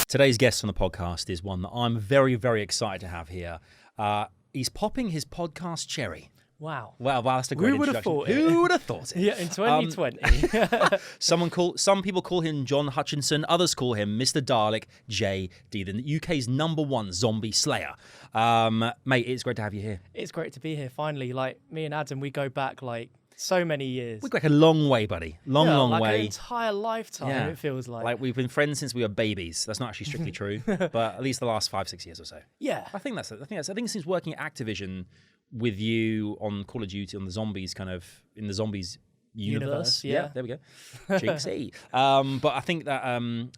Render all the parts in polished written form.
Today's guest on the podcast is one that I'm very, very excited to have here. He's popping his podcast cherry. Wow. Wow, that's a great introduction. Who would have thought it? Yeah, in 2020. Some people call him John Hutchinson. Others call him MrDalekJD, the UK's #1 zombie slayer. Mate, it's great to have you here. It's great to be here, finally. Like, me and Adam, we go back, like, so many years. We go back a long way, buddy. Long way. An entire lifetime, it feels like. Like, we've been friends since we were babies. That's not actually strictly true, but at least the last 5-6 years or so. Yeah. I think since working at Activision with you on Call of Duty, on the zombies in the zombies universe. Yeah, there we go. Jinxie. But I think that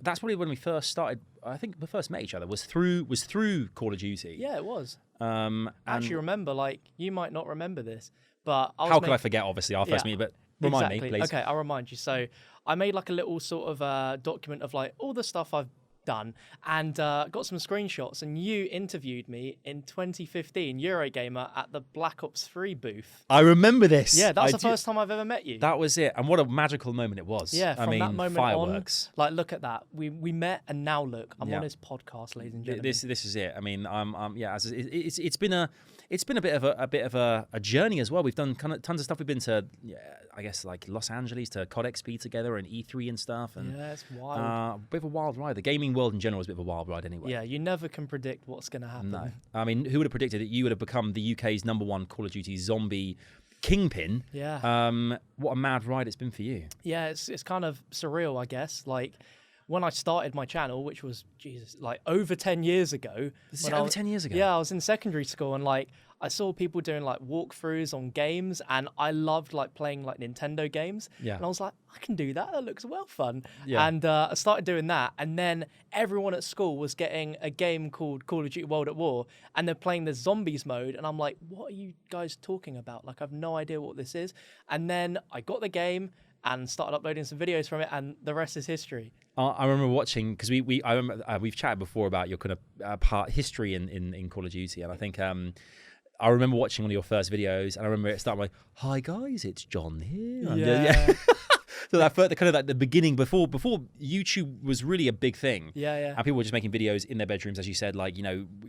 that's probably when we first started. I think we first met each other was through Call of Duty. Yeah, it was. I actually remember, like, you might not remember this, but how could I forget, obviously, our first meeting, but remind me, please. Okay, I'll remind you. So I made like a little sort of document of like all the stuff I've done and got some screenshots, and you interviewed me in 2015 Eurogamer at the Black Ops 3 booth. I remember this. Yeah, that's the first time I've ever met you. That was it, and what a magical moment it was. Yeah, from that moment fireworks. on, like, look at that. We met, and now look, I'm on his podcast, ladies and gentlemen. This is it. I mean, it's been a bit of a journey as well. We've done kind of tons of stuff. We've been to, I guess, like Los Angeles to COD XP together and E3 and stuff. And yeah, it's wild. A bit of a wild ride. The gaming world in general is a bit of a wild ride anyway. Yeah, you never can predict what's going to happen. No. I mean, who would have predicted that you would have become the UK's #1 Call of Duty zombie kingpin? Yeah. What a mad ride it's been for you. Yeah, it's kind of surreal, I guess. Like, when I started my channel, which was, like over 10 years ago. Over 10 years ago? Yeah, I was in secondary school, and like I saw people doing like walkthroughs on games, and I loved like playing like Nintendo games. Yeah. And I was like, I can do that. That looks well fun. Yeah. And I started doing that, and then everyone at school was getting a game called Call of Duty World at War, and they're playing the zombies mode, and I'm like, what are you guys talking about? Like, I have no idea what this is. And then I got the game and started uploading some videos from it, and the rest is history. I remember watching, because we've chatted before about your kind of part history in Call of Duty, and I think I remember watching one of your first videos, and I remember it starting like, "Hi guys, it's John here." Yeah. So that kind of like the beginning before YouTube was really a big thing. Yeah. And people were just making videos in their bedrooms, as you said, like,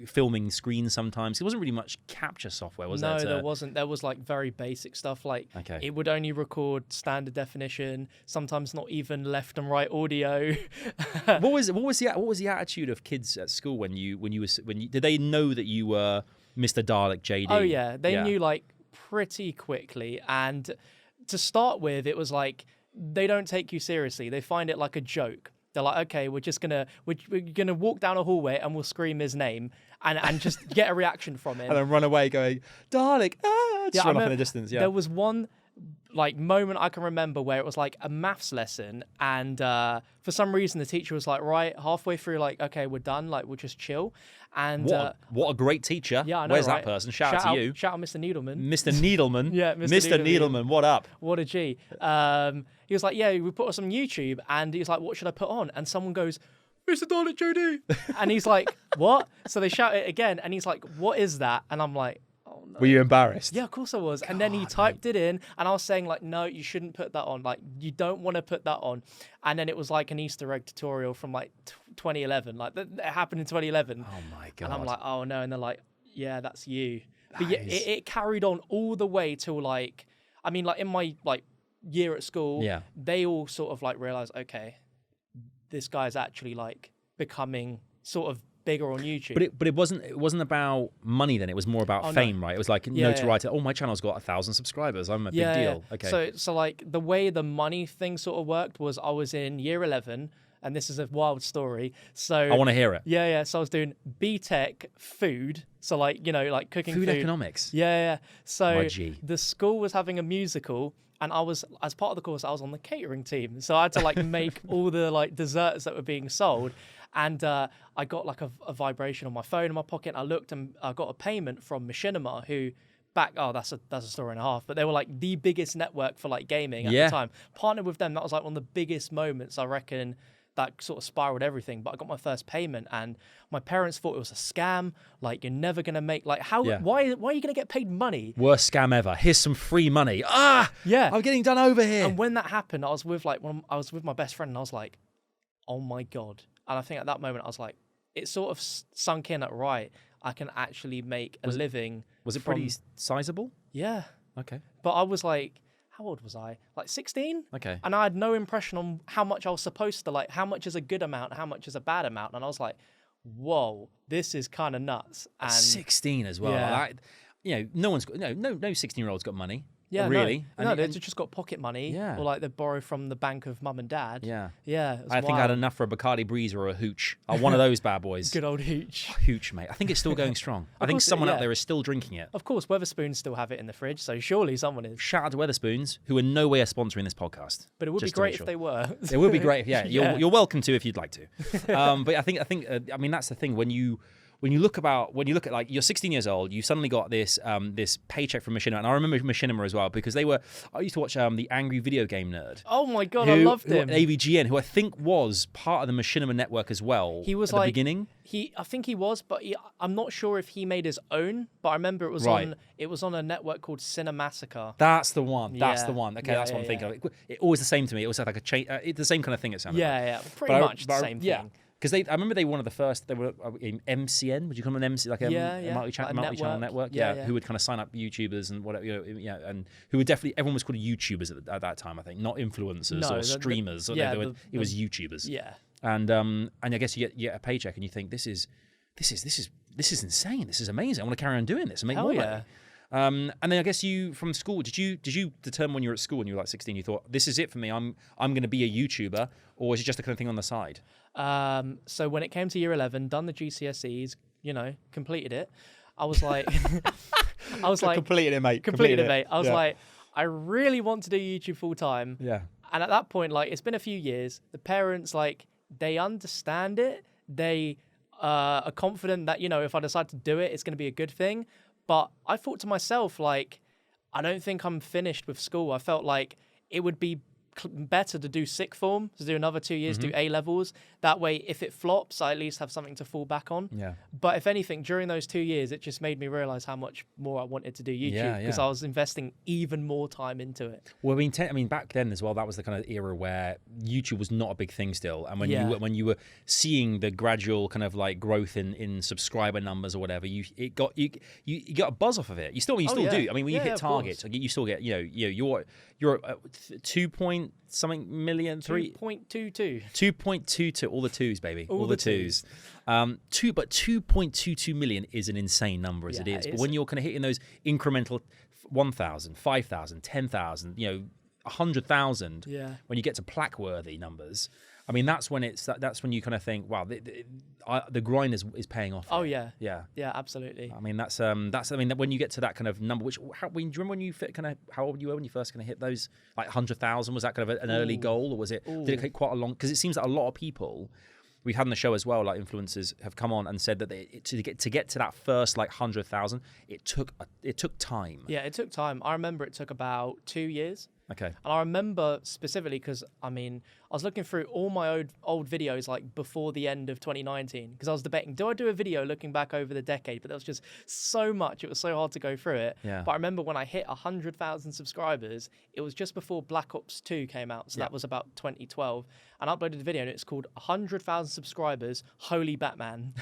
filming screens sometimes. There wasn't really much capture software, was there? No, there wasn't. There was like very basic stuff. Like, it would only record standard definition, sometimes not even left and right audio. What was the attitude of kids at school when you did they know that you were MrDalekJD? Oh yeah, they knew like pretty quickly. And to start with, it was like, they don't take you seriously. They find it like a joke. They're like, okay, we're gonna walk down a hallway and we'll scream his name and just get a reaction from him, and then run away going, Dalek, just run off in the distance. Yeah. There was one like moment I can remember where it was like a maths lesson, and for some reason the teacher was like, right, halfway through, like, okay, we're done, like, we'll just chill. And what a great teacher. Yeah, I know. Where's right? that person? Shout out to you. Shout out Mr. Needleman. Mr. Needleman. Yeah, Mr. Needleman, what up? What a G. He was like, yeah, we put us on YouTube, and he was like, what should I put on? And someone goes, MrDalekJD. And he's like, what? So they shout it again, and he's like, what is that? And I'm like, oh no. Were you embarrassed? Yeah, of course I was. And then he typed it in, and I was saying like, no, you shouldn't put that on. Like, you don't want to put that on. And then it was like an Easter egg tutorial from like 2011. Like, that happened in 2011. Oh my God. And I'm like, oh no. And they're like, yeah, that's you. But yeah, it carried on all the way till like, I mean, like in my like year at school, they all sort of like realized, okay, this guy's actually like becoming sort of bigger on YouTube. But it wasn't about money then. It was more about fame, right? It was like notoriety. Oh, my channel's got 1,000 subscribers. I'm a big deal. Okay. So like the way the money thing sort of worked was, I was in year 11, and this is a wild story. So I want to hear it. Yeah. So I was doing BTech food. So like, like cooking food. Economics. Yeah. So YG. The school was having a musical, and I was, as part of the course, I was on the catering team. So I had to like make all the like desserts that were being sold. And I got like a vibration on my phone in my pocket. And I looked, and I got a payment from Machinima, who that's a story and a half. But they were like the biggest network for like gaming at the time. Partnered with them, that was like one of the biggest moments, I reckon, that sort of spiraled everything. But I got my first payment, and my parents thought it was a scam. Like, you're never gonna make, like, why are you gonna get paid money? Worst scam ever. Here's some free money. I'm getting done over here. And when that happened, I was with my best friend, and I was like, oh my God. And I think at that moment I was like, it sort of sunk in that, right, I can actually make a living. Was it pretty sizable? Yeah. Okay. But I was like, how old was I? Like 16? Okay. And I had no impression on how much I was supposed to, like, how much is a good amount, how much is a bad amount. And I was like, whoa, this is kind of nuts. And 16 as well. Yeah. Like, you know, no one's got, no 16-year-old's got money. Yeah, really. No, they've just got pocket money. Yeah. Or like they borrow from the bank of mum and dad. Yeah. Yeah. It was I think I had wild. enough for a Bacardi Breezer or a Hooch. One of those bad boys. Good old hooch. Hooch, mate. I think it's still going strong. I think course someone out yeah. there is still drinking it. Of course, Weatherspoons still have it in the fridge, so surely someone is. Shout out to Weatherspoons, who in no way are sponsoring this podcast. But it would be just to make great sure. if they were. It would be great if, yeah. Yeah. You're welcome to if you'd like to. But I think I mean, that's the thing. When you look at like you're 16 years old, you suddenly got this this paycheck from Machinima, and I remember Machinima as well because I used to watch the Angry Video Game Nerd. Oh my god, I loved him. AVGN, who I think was part of the Machinima network as well. He was at the beginning. I think he was, but I'm not sure if he made his own. But I remember it was on a network called Cinemassacre. That's the one. That's Yeah. the one. Okay, Yeah, that's what I'm yeah, thinking of. It always the same to me. It was like a chain. It's the same kind of thing. It sounded. Yeah, like. yeah, pretty much the same Yeah. thing. Because I remember they were one of the first. They were in MCN. Would you call them an MC? Like a multi-channel network. Yeah, yeah. who would kind of sign up YouTubers and whatever. And who would definitely everyone was called YouTubers at that time. I think not influencers or streamers. It was YouTubers. Yeah. And I guess you get a paycheck and you think this is insane. This is amazing. I want to carry on doing this and make more money. And then I guess you from school, did you determine when you were at school and you were like 16, you thought this is it for me? I'm going to be a YouTuber, or was it just a kind of thing on the side? So when it came to year 11, done the GCSEs, completed it. I was like, completed it, mate. Completed it, mate. I was like, I really want to do YouTube full time. Yeah. And at that point, like, it's been a few years. The parents, like, they understand it. They are confident that, if I decide to do it, it's going to be a good thing. But I thought to myself, like, I don't think I'm finished with school. I felt like it would be better to do sixth form, to do another 2 years, do A-levels. That way, if it flops, I at least have something to fall back on. Yeah. But if anything, during those 2 years, it just made me realize how much more I wanted to do YouTube because I was investing even more time into it. Well, I mean, back then as well, that was the kind of era where YouTube was not a big thing still, and when you were seeing the gradual kind of like growth in subscriber numbers or whatever, you got a buzz off of it. You still do. I mean, when you hit targets, you still get you're at 2.2 million, 2.22, all the twos, baby, all the twos. But 2.22 million is an insane number as it is. But when you're kind of hitting those incremental 1,000, 5,000, 10,000, 100,000, when you get to plaque-worthy numbers, I mean, that's when you kind of think, wow, the grind is paying off. Oh yeah, yeah, absolutely. I mean, that's when you get to that kind of number, do you remember when you how old you were when you first kind of hit those like 100,000? Was that kind of an early goal, or was it? Did it take quite a long? Because it seems that a lot of people we've had on the show as well, like influencers, have come on and said that to get to that first like 100,000, it took time. Yeah, it took time. I remember it took about 2 years. Okay. And I remember specifically because, I mean, I was looking through all my old videos like before the end of 2019 because I was debating, do I do a video looking back over the decade? But there was just so much. It was so hard to go through it. Yeah. But I remember when I hit 100,000 subscribers, it was just before Black Ops 2 came out. So that was about 2012. And I uploaded a video and it's called 100,000 subscribers, Holy Batman.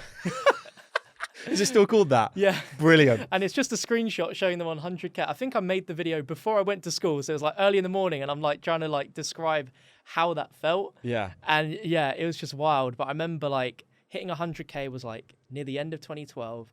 Is it still called that? Yeah. Brilliant. And it's just a screenshot showing them on 100K. I think I made the video before I went to school. So it was like early in the morning and I'm like trying to like describe how that felt. Yeah. And yeah, it was just wild. But I remember like hitting 100K was like near the end of 2012.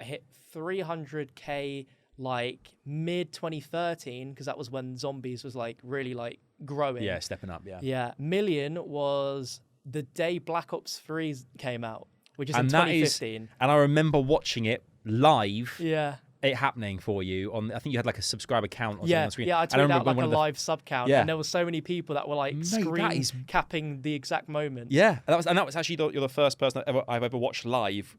I hit 300K like mid 2013 because that was when Zombies was like really like growing. Yeah, stepping up, yeah. Yeah. Million was the day Black Ops 3 came out, which is in 2015. And I remember watching it live. Yeah. It happening for you on. I think you had like a subscriber count or something on the screen. Yeah, I tweeted out like a live sub count, and there was so many people that were like screen capping the exact moment. Yeah, and that was actually you're the first person I've ever watched live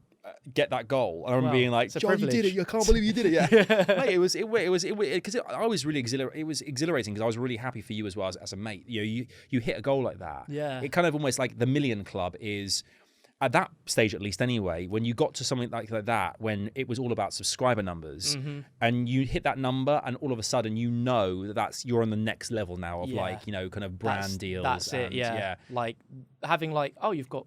get that goal. And I remember being like, "John, you did it! I can't believe you did it!" Yeah, mate, it was because I was really exhilarating. It was exhilarating because I was really happy for you as well as a mate. You hit a goal like that. Yeah, it kind of almost like the Million Club is. At that stage, at least anyway, when you got to something like that, when it was all about subscriber numbers, and you hit that number, and all of a sudden you know you're on the next level now of like kind of brand deals. That's it. Yeah. Like having like you've got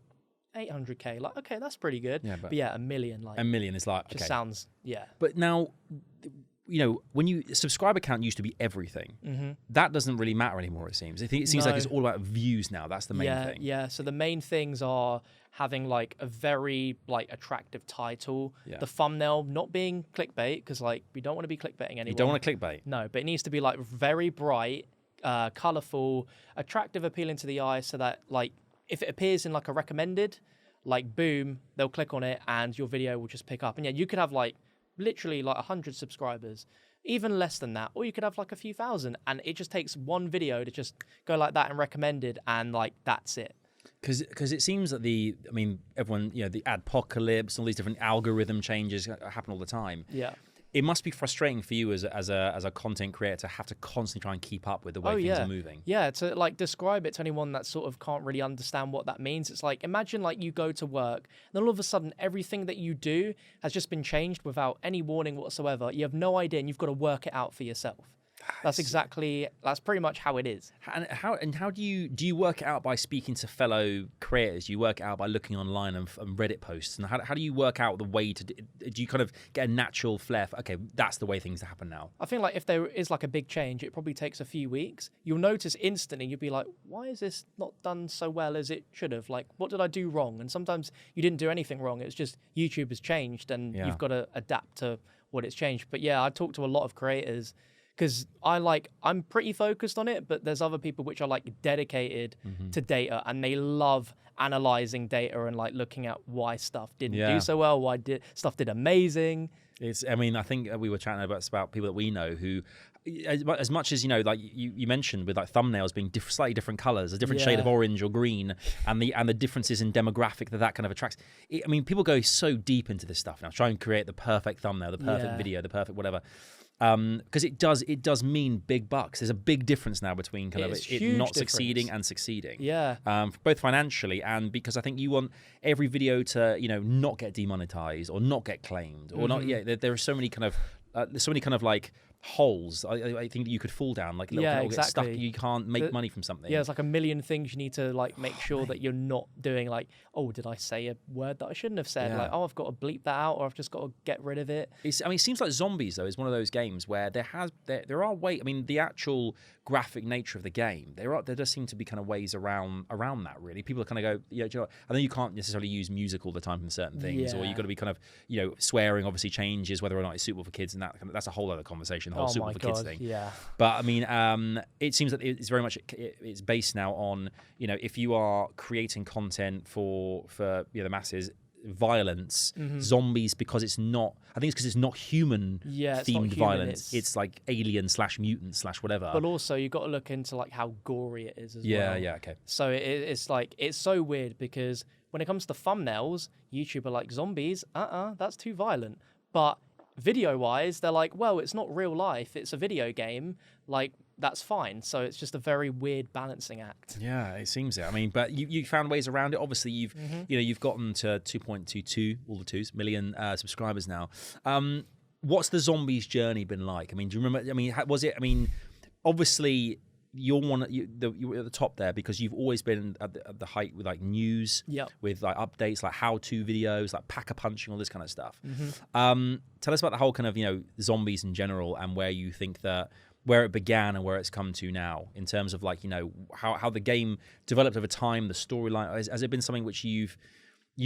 800K. Like, okay, that's pretty good. Yeah, but yeah, 1 million, like, a million is like, just okay. sounds, yeah. But now, when you subscriber count used to be everything. That doesn't really matter anymore. It seems. It seems like it's all about views now. That's the main thing. Yeah. So the main things are having like a very like attractive title, the thumbnail not being clickbait, because like we don't want to be clickbaiting anyone. You don't want to clickbait. No, but it needs to be like very bright, colorful, attractive, appealing to the eye, so that like if it appears in like a recommended, like boom, they'll click on it and your video will just pick up. And yeah, you could have like literally like 100 subscribers, even less than that, or you could have like a few thousand, and it just takes one video to just go like that and recommended, and like that's it. Because it seems that everyone, the adpocalypse, all these different algorithm changes happen all the time. Yeah. It must be frustrating for you as a content creator to have to constantly try and keep up with the way things are moving. Yeah, to like describe it to anyone that sort of can't really understand what that means. It's like, imagine like you go to work, and then all of a sudden everything that you do has just been changed without any warning whatsoever. You have no idea, and you've got to work it out for yourself. That's pretty much how it is. And how do you work it out? By speaking to fellow creators? Do you work it out by looking online and Reddit posts? And how do you work out the way to? Do you kind of get a natural flair for, okay, that's the way things happen now? I think like if there is like a big change, it probably takes a few weeks. You'll notice instantly. You'll be like, why is this not done so well as it should have? Like, what did I do wrong? And sometimes you didn't do anything wrong. It's just YouTube has changed, and you've got to adapt to what it's changed. But yeah, I talk to a lot of creators, because I'm pretty focused on it, but there's other people which are like dedicated to data, and they love analyzing data and like looking at why stuff didn't do so well, why stuff did amazing. I think we were chatting about people that we know who, as much as like you mentioned with like thumbnails being slightly different colors, a different shade of orange or green, and the differences in demographic that kind of attracts. People go so deep into this stuff now, try and create the perfect thumbnail, the perfect video, the perfect whatever. Because it does mean big bucks. There's a big difference now between kind of it not succeeding and succeeding. Yeah. Both financially, and because I think you want every video to not get demonetized or not get claimed or not. Yeah, there are so many kind of like holes I think that you could fall down, like little get stuck. You can't make money from something. Yeah, it's like a million things you need to like make sure that you're not doing, like, oh, did I say a word that I shouldn't have said? Like, oh, I've got to bleep that out, or I've just got to get rid of it. It seems like Zombies though is one of those games where there are ways. The actual graphic nature of the game, there does seem to be kind of ways around that. Really, people kind of go, do you know what? I think you can't necessarily use music all the time from certain things, or you've got to be kind of swearing obviously changes whether or not it's suitable for kids, and that's a whole other conversation. The whole suitable for kids thing. Yeah. But it seems that it's very much it's based now on if you are creating content for the masses, violence, zombies, because it's not. I think it's because it's not human themed violence. It's like alien / mutant / whatever. But also you got to look into like how gory it is as well. Yeah. Okay. So it's like it's so weird, because when it comes to thumbnails, YouTube are like, zombies, that's too violent. But video-wise, they're like, well, it's not real life, it's a video game, like, that's fine. So it's just a very weird balancing act. Yeah, it seems it. But you found ways around it. Obviously, you've gotten to 2.22, all the twos, million subscribers now. What's the Zombies journey been like? Do you remember? Was it? Obviously, you're at the top there because you've always been at the height with like news, with like updates, like how-to videos, like packer punching, all this kind of stuff. Tell us about the whole kind of zombies in general, and where you think that where it began and where it's come to now, in terms of like how the game developed over time, the storyline. Has it been something which it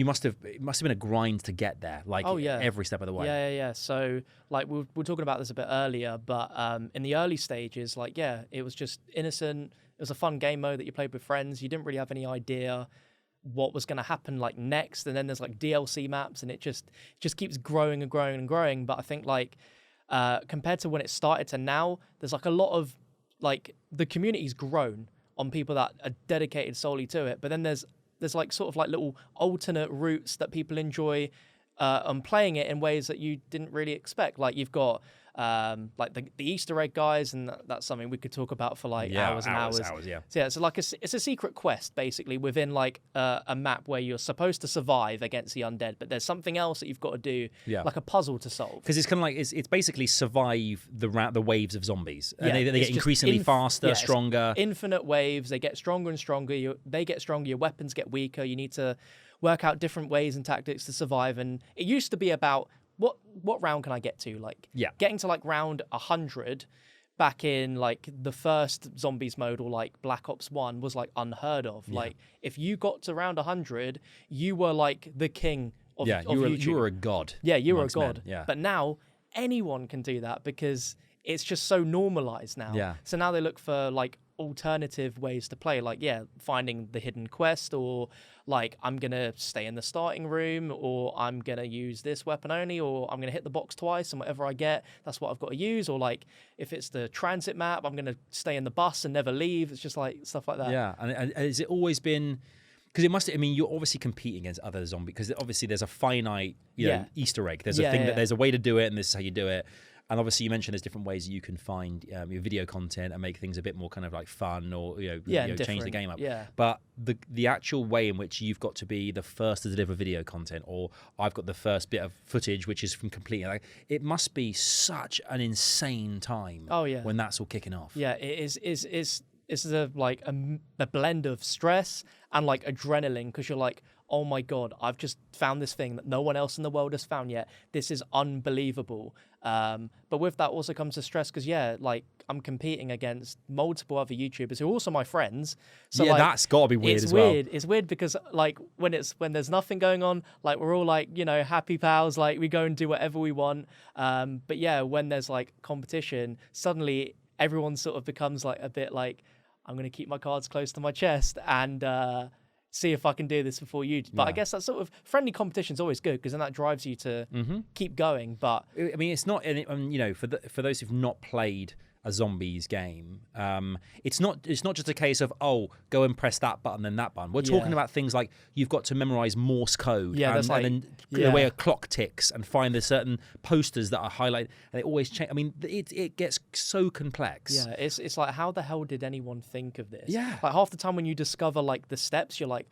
must have been a grind to get there, like every step of the way? Yeah. So like we were talking about this a bit earlier, but in the early stages, like it was just innocent. It was a fun game mode that you played with friends. You didn't really have any idea what was going to happen like next, and then there's like DLC maps, and it just keeps growing and growing and growing. But I think like compared to when it started to now, there's like a lot of like the community's grown on people that are dedicated solely to it. But then there's like sort of like little alternate routes that people enjoy on playing it in ways that you didn't really expect. Like you've got like the Easter egg guys, and that's something we could talk about for like hours and hours. Yeah. So yeah, so like it's a secret quest basically within like a map where you're supposed to survive against the undead, but there's something else that you've got to do, like a puzzle to solve. Because it's kind of like it's basically survive the waves of zombies, and Yeah, they get increasingly faster, stronger. Infinite waves. They get stronger and stronger. They get stronger. Your weapons get weaker. You need to work out different ways and tactics to survive. And it used to be about what round can I get to? Like getting to like round 100 back in like the first Zombies mode or like Black Ops 1 was like unheard of. Like if you got to round 100, you were like the king of YouTube. You were a god. Yeah, you were a god. Yeah. But now anyone can do that because it's just so normalized now. Yeah. So now they look for like alternative ways to play, like finding the hidden quest, or like I'm gonna stay in the starting room, or I'm gonna use this weapon only, or I'm gonna hit the box twice and whatever I get, that's what I've got to use. Or like if it's the transit map, I'm gonna stay in the bus and never leave. It's just like stuff like that. Yeah, and has it always been? Because it must. I mean, you're obviously competing against other zombies. Because obviously there's a finite, Easter egg. There's a thing that there's a way to do it, and this is how you do it. And obviously, you mentioned there's different ways that you can find your video content and make things a bit more kind of like fun, or change the game up. Yeah. But the actual way in which you've got to be the first to deliver video content, or I've got the first bit of footage which is from completing, like, it must be such an insane time. Oh yeah. When that's all kicking off. Yeah, it is. It's a blend of stress and like adrenaline, because you're like, oh my god, I've just found this thing that no one else in the world has found yet. This is unbelievable. But with that also comes the stress, because like I'm competing against multiple other YouTubers who are also my friends. So like, that's got to be weird as well. It's weird because like when there's nothing going on, like we're all like, happy pals, like we go and do whatever we want. But yeah, when there's like competition, suddenly everyone sort of becomes like a bit like, I'm going to keep my cards close to my chest and see if I can do this before you. But I guess that sort of friendly competition is always good, because then that drives you to keep going. But I mean, it's not, for those who've not played a zombies game, it's not just a case of, go and press that button then that button. We're talking about things like you've got to memorize Morse code, and then the way a clock ticks, and find the certain posters that are highlighted, and it always change. I mean, it gets so complex. Yeah, it's like, how the hell did anyone think of this? Yeah, like half the time when you discover like the steps, you're like,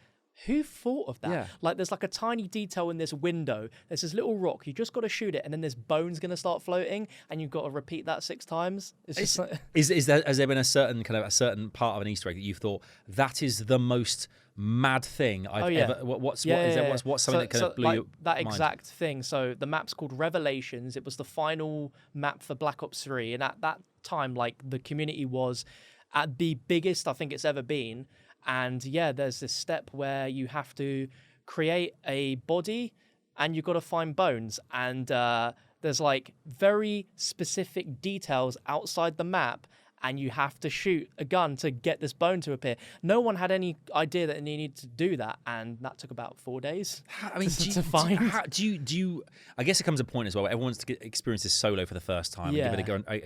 who thought of that? Yeah. Like there's like a tiny detail in this window. There's this little rock. You just got to shoot it, and then this bone's going to start floating, and you've got to repeat that 6 times. It's just like... has there been a certain part of an Easter egg that you've thought, that is the most mad thing I've ever? What's something that kind of blew your that mind? exact thing. So the map's called Revelations. It was the final map for Black Ops 3, and at that time, like the community was at the biggest I think it's ever been. And there's this step where you have to create a body, and you've got to find bones. And there's like very specific details outside the map, and you have to shoot a gun to get this bone to appear. No one had any idea that they needed to do that, and that took about 4 days. I mean, to find. Do you? I guess it comes a point as well where everyone wants to experience this solo for the first time and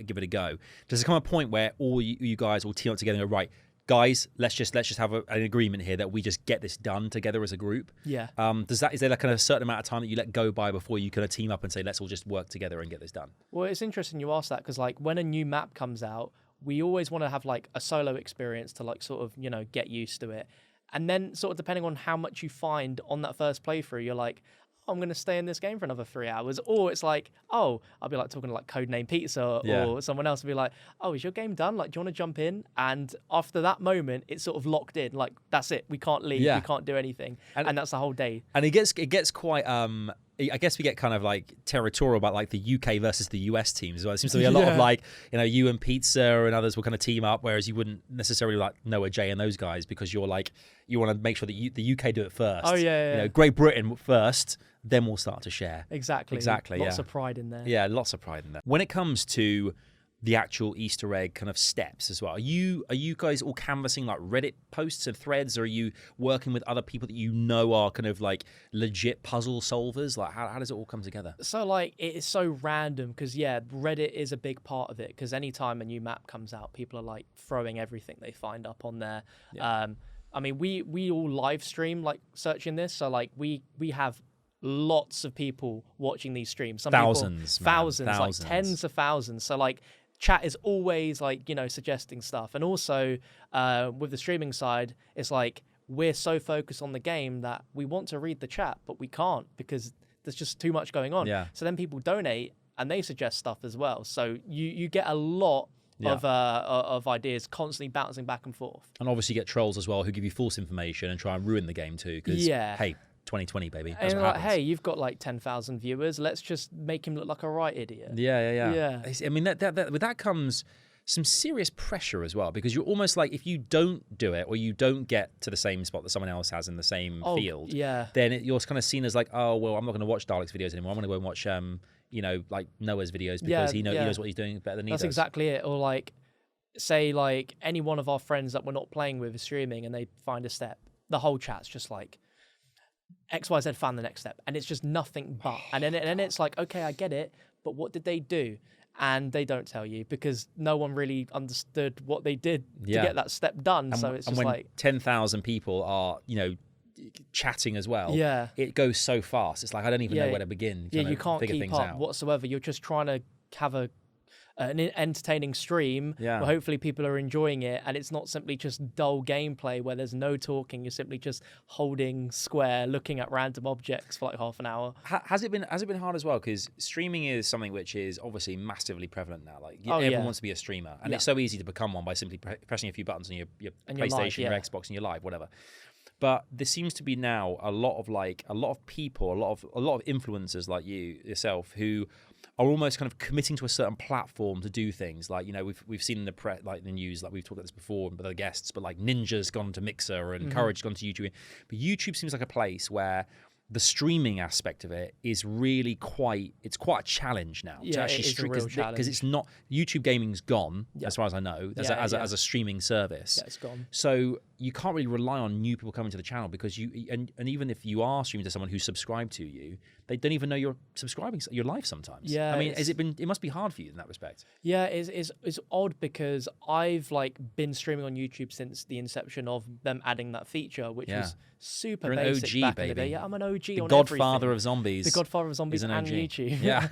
give it a go. Does it come a point where all you guys all team up together and go, right, guys, let's just have an agreement here that we just get this done together as a group? Yeah. Is there like a certain amount of time that you let go by before you kind of team up and say, let's all just work together and get this done? Well, it's interesting you ask that, because like when a new map comes out, we always want to have like a solo experience to like sort of, get used to it. And then sort of depending on how much you find on that first playthrough, you're like, I'm going to stay in this game for another 3 hours. Or it's like, I'll be like talking to like Codename Pizza or someone else will be like, is your game done? Like, do you want to jump in? And after that moment, it's sort of locked in. Like, that's it. We can't leave. We can't do anything. And that's the whole day. And it gets quite... I guess we get kind of like territorial about like the UK versus the US teams as well. It seems to be a lot of like, you and Pizza and others will kind of team up, whereas you wouldn't necessarily like Noah J and those guys, because you're like, you want to make sure that the UK do it first. Oh yeah. Great Britain first, then we'll start to share. Exactly. Lots of pride in there. Yeah, lots of pride in there. When it comes to the actual Easter egg kind of steps as well, are you guys all canvassing like Reddit posts and threads, or are you working with other people that are kind of like legit puzzle solvers? Like how does it all come together? So like it is so random, because Reddit is a big part of it, because anytime a new map comes out, people are like throwing everything they find up on there. I mean, we all live stream like searching this, so like we have lots of people watching these streams. Some Thousands, people, man. thousands, like tens of thousands. So like chat is always like, you know, suggesting stuff. And also with the streaming side, it's like we're so focused on the game that we want to read the chat, but we can't because there's just too much going on. Yeah. So then people donate and they suggest stuff as well. So you get a lot of ideas constantly bouncing back and forth. And obviously you get trolls as well who give you false information and try and ruin the game too. Because, hey, 2020, baby. That's and what like, happens. hey, you've got like 10,000 viewers. Let's just make him look like a right idiot. Yeah. I mean, with that comes some serious pressure as well, because you're almost like, if you don't do it or you don't get to the same spot that someone else has in the same field, then you're kind of seen as like, oh, well, I'm not going to watch Dalek's videos anymore. I'm going to go and watch, you know, like Noah's videos because he knows what he's doing better than he does. That's exactly it. Or like, say like any one of our friends that we're not playing with is streaming and they find a step. The whole chat's just like, XYZ found the next step, and it's just nothing but. And then it's like, okay, I get it, but what did they do? And they don't tell you because no one really understood what they did to get that step done. And, so it's just when like 10,000 people are, you know, chatting as well. Yeah, it goes so fast. It's like I don't even know where to begin. You can't keep up whatsoever. You're just trying to have an entertaining stream where hopefully people are enjoying it, and it's not simply just dull gameplay where there's no talking. You're simply just holding square, looking at random objects for like half an hour. Has it been hard as well? Because streaming is something which is obviously massively prevalent now. Like everyone wants to be a streamer, and it's so easy to become one by simply pressing a few buttons on your PlayStation, your Xbox, and your Live, whatever. But there seems to be now a lot of people, a lot of influencers like yourself who are almost kind of committing to a certain platform to do things. Like, you know, we've seen in the like the news, like we've talked about this before with other guests, but like Ninja's gone to Mixer and Courage's gone to YouTube. But YouTube seems like a place where the streaming aspect of it is really quite a challenge now to actually stream, because it's not, YouTube gaming's gone as far as I know as a streaming service. Yeah, it's gone. So you can't really rely on new people coming to the channel, because and even if you are streaming to someone who's subscribed to you, they don't even know you're subscribing your live sometimes. Yeah, I mean, it must be hard for you in that respect. Yeah, it's odd because I've like been streaming on YouTube since the inception of them adding that feature, which was super You're basic an OG, back baby. in the day. Yeah, I'm an OG the on Godfather everything. of Zombies. The Godfather of Zombies and and YouTube. Yeah.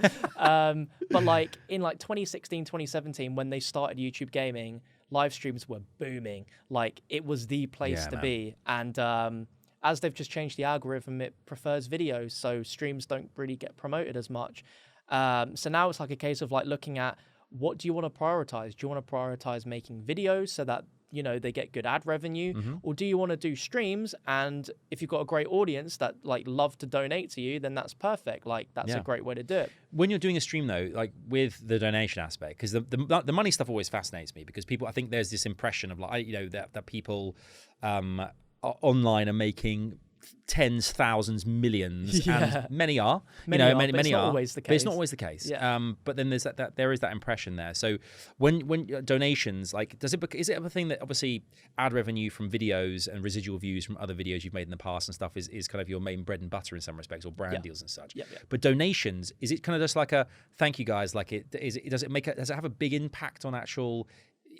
But like in like 2016, 2017, when they started YouTube gaming, live streams were booming. Like it was the place to be. And as they've just changed the algorithm, it prefers videos, so streams don't really get promoted as much. So now it's like a case of like looking at, what do you want to prioritize? Do you want to prioritize making videos so that, you know, they get good ad revenue, or do you want to do streams? And if you've got a great audience that like love to donate to you, then that's perfect. Like that's a great way to do it. When you're doing a stream though, like with the donation aspect, because the money stuff always fascinates me, because people, I think there's this impression of like, you know, that people online are making tens, thousands, millions, and many are. Many are. But it's not always the case. But it's not always the case. Yeah. But then there is that impression there. So when donations, like, is it a thing that obviously ad revenue from videos and residual views from other videos you've made in the past and stuff is kind of your main bread and butter in some respects, or brand deals and such. But donations, is it kind of just like a thank you guys? Like does it have a big impact on actual?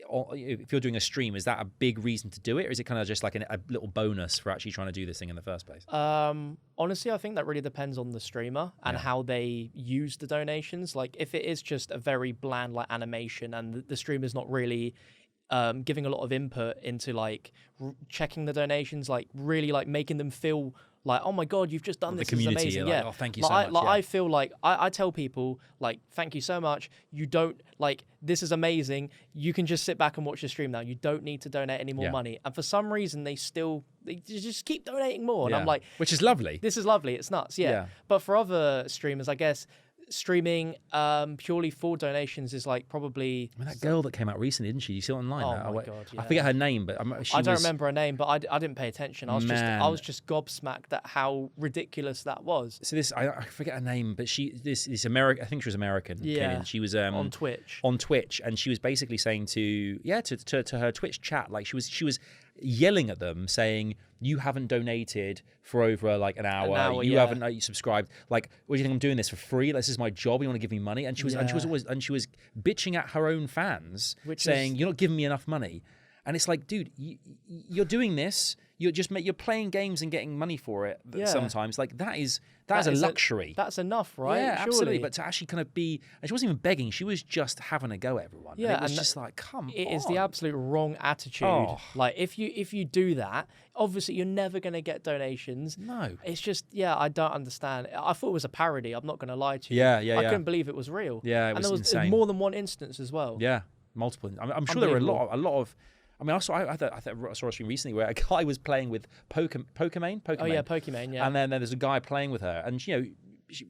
Or if you're doing a stream, is that a big reason to do it, or is it kind of just like a little bonus for actually trying to do this thing in the first place? Honestly, I think that really depends on the streamer and how they use the donations. Like if it is just a very bland like animation and the streamer's not really giving a lot of input into like checking the donations, like really like making them feel like, oh my God, you've just done this. This is amazing. Like, oh, thank you so much. I feel like I tell people like, thank you so much. You don't like, this is amazing. You can just sit back and watch the stream now. You don't need to donate any more money. And for some reason, they just keep donating more. And I'm like, which is lovely. This is lovely. It's nuts. Yeah. But for other streamers, I guess, streaming purely for donations is like probably. I mean, that girl that came out recently, didn't she? You see it online? Oh my God! Yeah. I forget her name, but I don't remember her name, but I didn't pay attention. I was just gobsmacked at how ridiculous that was. So I forget her name, but this American. I think she was American. Yeah. She was on Twitch. On Twitch, and she was basically saying to her Twitch chat, like she was yelling at them, saying, you haven't donated for over like an hour. You haven't subscribed. Like, what do you think I'm doing this for free? This is my job. You want to give me money? And she was bitching at her own fans, saying, you're not giving me enough money. And it's like, dude, you're doing this. You're playing games and getting money for it. Sometimes, like that is a luxury. That's enough, right? Yeah, Surely. absolutely. But to actually kind of be, and she wasn't even begging. She was just having a go at everyone. Yeah, and it was just like, come on. It is the absolute wrong attitude. Oh. Like if you do that, obviously you're never going to get donations. No. It's just, I don't understand. I thought it was a parody. I'm not going to lie to you. Yeah. I couldn't believe it was real. Yeah, it was and there insane. was more than one instance as well. Yeah, multiple. I'm sure there were a lot of. I mean, I saw a stream recently where a guy was playing with Pokemon. Oh yeah, Pokemon. Yeah. And then there's a guy playing with her, and an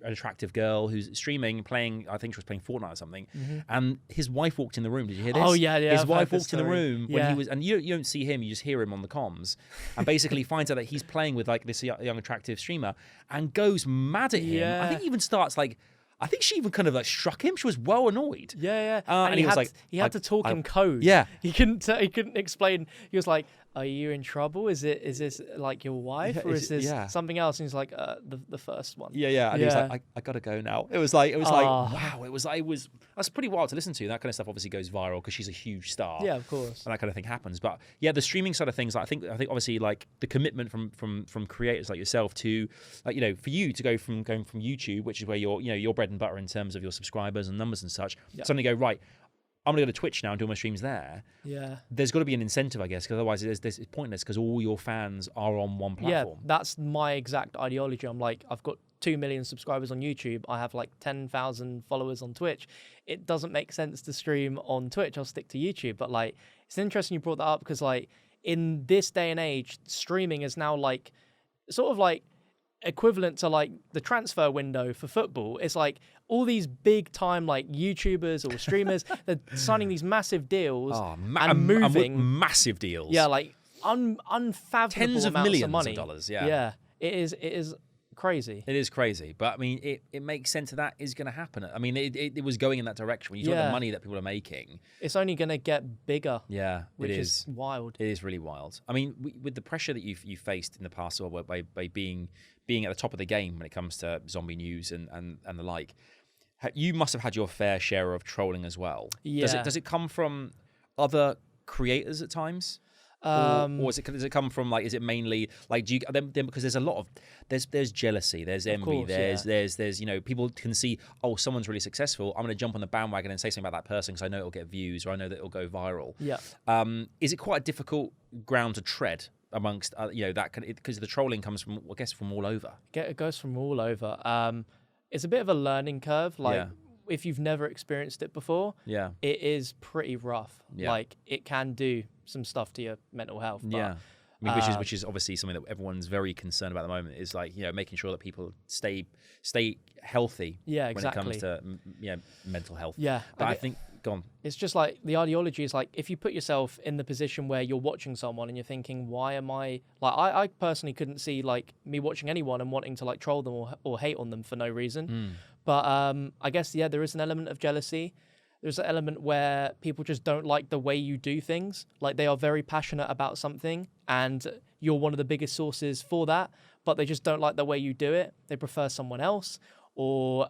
attractive girl who's streaming, playing. I think she was playing Fortnite or something. And his wife walked in the room. Did you hear this? Oh yeah. His I've wife heard walked in the room when he was, and you don't see him. You just hear him on the comms, and basically finds out that he's playing with like this young attractive streamer, and goes mad at him. Yeah. I think he even starts like. I think she even kind of like struck him. She was well annoyed. Yeah. And he was like, he had to talk in code. Yeah. He couldn't explain. He was like, "Are you in trouble? Is this like your wife, or is this something else?" And he's like, "The first one." Yeah. And he was like, I gotta go now. It was like, wow. That's pretty wild to listen to. That kind of stuff obviously goes viral because she's a huge star. Yeah, of course. And that kind of thing happens. But yeah, the streaming side of things, I think obviously like the commitment from creators like yourself to like, for you to go from YouTube, which is where your bread and butter in terms of your subscribers and numbers and such, suddenly go, right, I'm going to go to Twitch now and do my streams there. Yeah. There's got to be an incentive, I guess, because otherwise it's pointless because all your fans are on one platform. Yeah, that's my exact ideology. I'm like, I've got 2 million subscribers on YouTube. I have like 10,000 followers on Twitch. It doesn't make sense to stream on Twitch. I'll stick to YouTube. But like, it's interesting you brought that up because like in this day and age, streaming is now like sort of like equivalent to like the transfer window for football. It's like all these big time like YouTubers or streamers, they're signing these massive deals and moving massive deals. Yeah, like unfathomable tens of amounts millions of money. Of dollars. Yeah, yeah, it is crazy. It is crazy, but I mean, it makes sense that is going to happen. I mean, it was going in that direction when you talk about the money that people are making. It's only going to get bigger. Yeah, which is wild. It is really wild. I mean, with the pressure that you faced in the past, or by being at the top of the game when it comes to zombie news and the like, you must have had your fair share of trolling as well. Yeah. Does it come from other creators at times? Or does it come from like? Is it mainly like? Do you then because there's a lot of there's jealousy, there's envy, there's people can see, oh, someone's really successful, I'm going to jump on the bandwagon and say something about that person because I know it'll get views or I know that it'll go viral. Yeah. Is it quite a difficult ground to tread amongst that because the trolling comes from, I guess, from all over? It goes from all over. It's a bit of a learning curve. Like if you've never experienced it before, it is pretty rough. Yeah. Like it can do some stuff to your mental health. But, I mean, which is obviously something that everyone's very concerned about at the moment, is like making sure that people stay healthy. Yeah, exactly. When it comes to mental health. Yeah, but I think gone. It's just like the ideology is like if you put yourself in the position where you're watching someone and you're thinking, why am I like I personally couldn't see like me watching anyone and wanting to like troll them or hate on them for no reason. But I guess there is an element of jealousy. There's an element where people just don't like the way you do things. Like they are very passionate about something and you're one of the biggest sources for that, but they just don't like the way you do it. They prefer someone else, or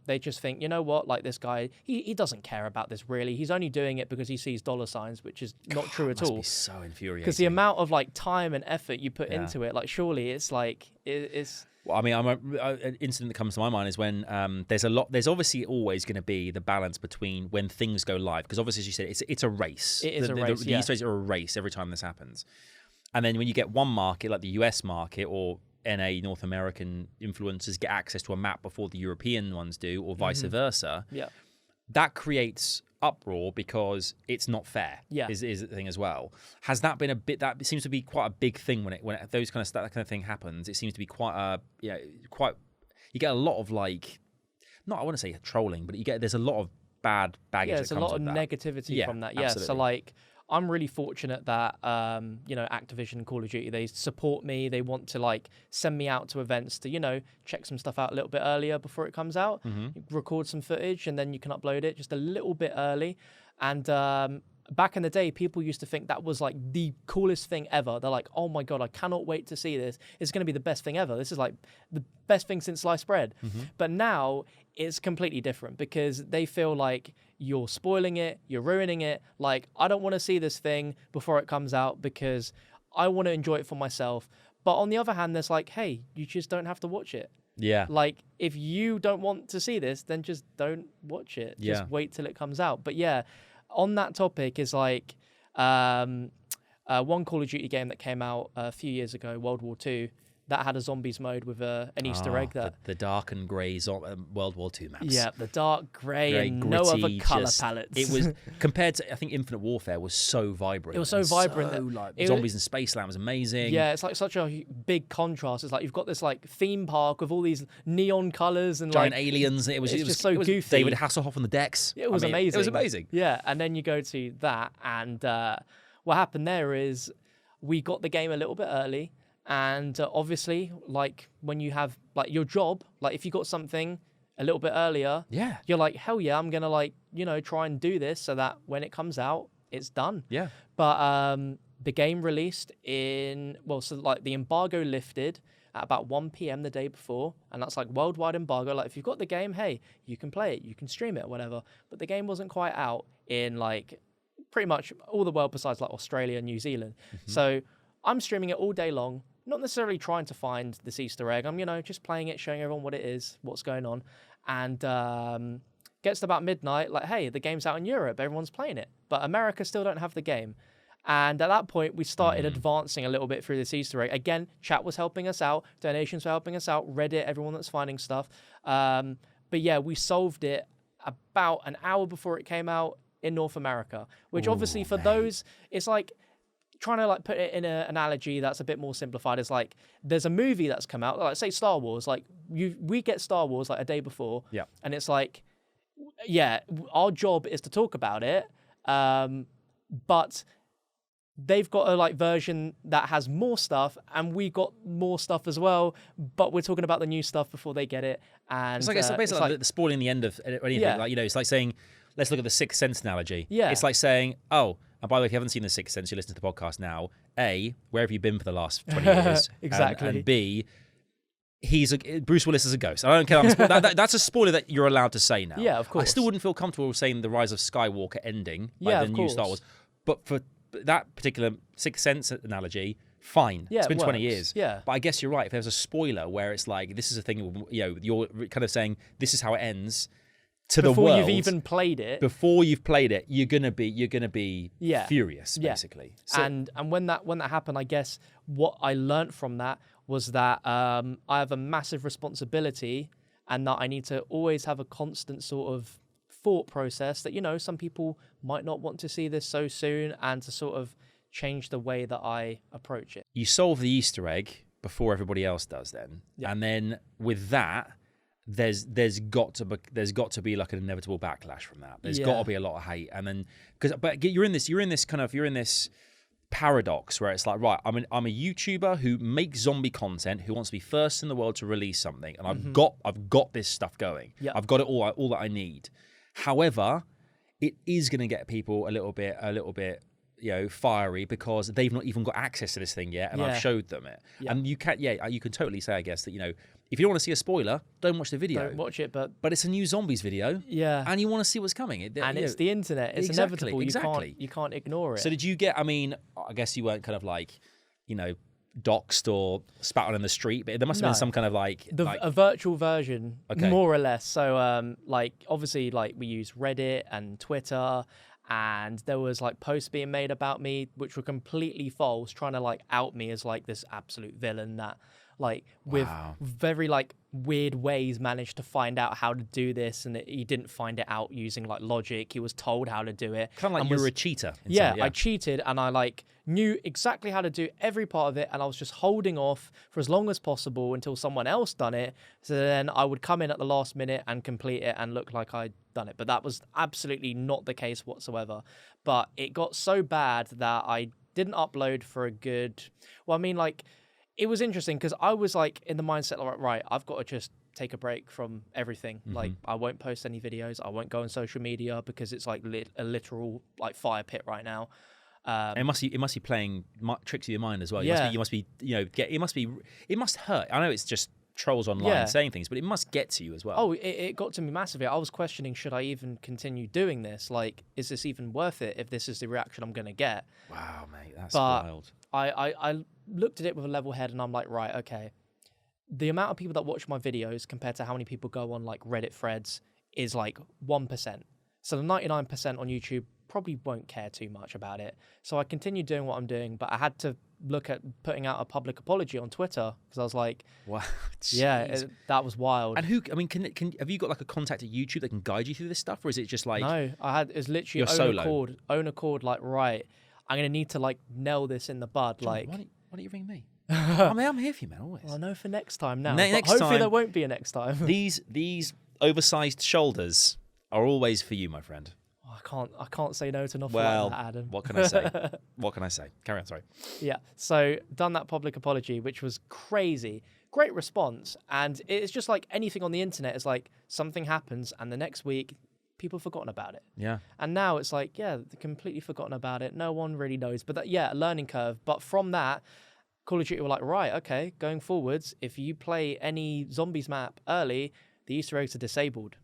they just think, you know what, like this guy, he doesn't care about this really. He's only doing it because he sees dollar signs, which is not true at all. Be so infuriating. Because the amount of like time and effort you put into it, like surely it's like, it's... Well, I mean, an incident that comes to my mind is when there's obviously always going to be the balance between when things go live, because obviously, as you said, it's a race. It is a race. The Easter eggs are a race every time this happens, and then when you get one market like the US market or NA North American influencers get access to a map before the European ones do, or vice versa. Yeah, that creates uproar because it's not fair. Yeah, is the thing as well. Has that been a bit? That seems to be quite a big thing when those kind of thing happens. It seems to be quite you get a lot of like, not I want to say trolling, but there's a lot of bad baggage. Yeah, there's a lot of negativity from that. Yeah, absolutely. So like I'm really fortunate that Activision, Call of Duty, they support me. They want to like send me out to events to check some stuff out a little bit earlier before it comes out, record some footage, and then you can upload it just a little bit early. And back in the day, people used to think that was like the coolest thing ever. They're like, oh my God, I cannot wait to see this. It's going to be the best thing ever. This is like the best thing since sliced bread. But now it's completely different because they feel like you're spoiling it, you're ruining it. Like, I don't want to see this thing before it comes out because I want to enjoy it for myself. But on the other hand, there's like, hey, you just don't have to watch it. Yeah. Like, if you don't want to see this, then just don't watch it. Just wait till it comes out. But yeah, on that topic is like one Call of Duty game that came out a few years ago, World War II, that had a zombies mode with an Easter egg. That the dark and grey World War II maps. Yeah, the dark grey and no other colour palettes. It was, compared to, I think Infinite Warfare was so vibrant. It was so vibrant. So, like, zombies in Spaceland was amazing. Yeah, it's like such a big contrast. It's like you've got this like theme park with all these neon colours and giant like aliens. It was just so goofy. David Hasselhoff on the decks. It was amazing. It was amazing. Yeah, and then you go to that, and what happened there is we got the game a little bit early. And obviously, like when you have like your job, like if you got something a little bit earlier, you're like, hell yeah, I'm gonna like, you know, try and do this so that when it comes out, it's done. Yeah. But the game released so like the embargo lifted at about 1 p.m. the day before, and that's like worldwide embargo. Like if you've got the game, hey, you can play it, you can stream it, or whatever. But the game wasn't quite out in like pretty much all the world besides like Australia and New Zealand. So I'm streaming it all day long. Not necessarily trying to find this Easter egg. I'm, you know, just playing it, showing everyone what it is, what's going on. And gets to about midnight, like, hey, the game's out in Europe. Everyone's playing it. But America still don't have the game. And at that point, we started advancing a little bit through this Easter egg. Again, chat was helping us out. Donations were helping us out. Reddit, everyone that's finding stuff. But yeah, we solved it about an hour before it came out in North America. Which obviously for those, it's like, trying to like put it in an analogy that's a bit more simplified is like there's a movie that's come out, like say Star Wars, like we get Star Wars like a day before, and it's like, yeah, our job is to talk about it, but they've got a like version that has more stuff, and we got more stuff as well, but we're talking about the new stuff before they get it, and it's basically like the spoiling the end of anything. Like, you know, it's like saying, let's look at the Sixth Sense analogy. It's like saying, oh. And by the way, if you haven't seen The Sixth Sense, you listen to the podcast now. A, where have you been for the last 20 years? Exactly. And B, Bruce Willis is a ghost. I don't care. That's a spoiler that you're allowed to say now. Yeah, of course. I still wouldn't feel comfortable saying The Rise of Skywalker ending by the new Star Wars. But for that particular Sixth Sense analogy, fine. Yeah, it's been 20 years. Yeah. But I guess you're right. If there's a spoiler where it's like, this is a thing, you know, you're kind of saying, this is how it ends. Before you've even played it. Before you've played it, you're gonna be furious, basically. So, and when that happened, I guess what I learned from that was that I have a massive responsibility, and that I need to always have a constant sort of thought process that, you know, some people might not want to see this so soon, and to sort of change the way that I approach it. You solve the Easter egg before everybody else does, then, and then with that. There's got to be like an inevitable backlash from that. There's got to be a lot of hate, and then but you're in this paradox where it's like, right, I'm a YouTuber who makes zombie content, who wants to be first in the world to release something, and I've got this stuff going. I've got it all that I need. However, it is going to get people a little bit you know, fiery because they've not even got access to this thing yet, and I've showed them it. And you can totally say, I guess, that, you know, if you don't want to see a spoiler, don't watch the video. Don't watch it, but it's a new zombies video. Yeah. And you want to see what's coming. It's the internet. It's inevitable. You can't ignore it. So did you get, I mean, I guess you weren't kind of like, you know, doxed or spat on in the street, but there must have been some kind of like a virtual version, more or less. So like obviously like we use Reddit and Twitter, and there was like posts being made about me which were completely false, trying to like out me as like this absolute villain that like with very like weird ways managed to find out how to do this, and he didn't find it out using like logic. He was told how to do it. Kind of like you were a cheater. Yeah, I cheated, and I like knew exactly how to do every part of it, and I was just holding off for as long as possible until someone else done it. So then I would come in at the last minute and complete it and look like I'd done it. But that was absolutely not the case whatsoever. But it got so bad that I didn't upload for a good, well, I mean, like, it was interesting because I was like in the mindset, like, right, I've got to just take a break from everything. Like I won't post any videos. I won't go on social media because it's like a literal like fire pit right now. It must be playing tricks with your mind as well. Yeah. You must be, it must hurt. I know it's just trolls online saying things, but it must get to you as well. Oh, it got to me massively. I was questioning, should I even continue doing this? Like, is this even worth it if this is the reaction I'm going to get? Wow, mate, that's But wild. I looked at it with a level head and I'm like, right, okay. The amount of people that watch my videos compared to how many people go on like Reddit threads is like 1%. So the 99% on YouTube probably won't care too much about it. So I continued doing what I'm doing, but I had to look at putting out a public apology on Twitter because I was like, wow, yeah, that was wild. And who? I mean, have you got like a contact at YouTube that can guide you through this stuff, or is it just like no? It's literally own accord. Like, right, I'm gonna need to like nail this in the bud. John, like, why don't you ring me? I'm here for you, man. Always. Well, I know for next time now. Next hopefully time, there won't be a next time. these oversized shoulders are always for you, my friend. I can't say no to nothing Well, like that, Adam. what can I say? What can I say? Carry on, sorry. Yeah, so done that public apology, which was crazy. Great response. And it's just like anything on the internet is like something happens and the next week people have forgotten about it. Yeah. And now it's like, yeah, they're completely forgotten about it. No one really knows. But a learning curve. But from that, Call of Duty were like, right, okay, going forwards, if you play any zombies map early, the Easter eggs are disabled.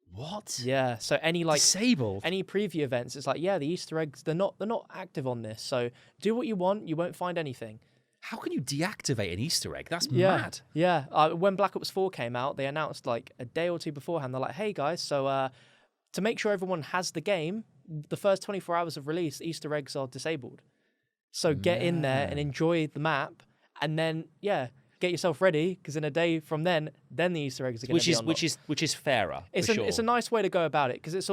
What? Yeah. So any like disabled? Any preview events, it's like, yeah, the Easter eggs, they're not active on this. So do what you want, you won't find anything. How can you deactivate an Easter egg? That's yeah, mad. Yeah. When Black Ops 4 came out, they announced like a day or two beforehand, they're like, hey guys, so to make sure everyone has the game, the first 24 hours of release, Easter eggs are disabled. So get in there and enjoy the map, and then get yourself ready, because in a day from then the Easter eggs are going to be unlocked. Which is fairer. It's a nice way to go about it, because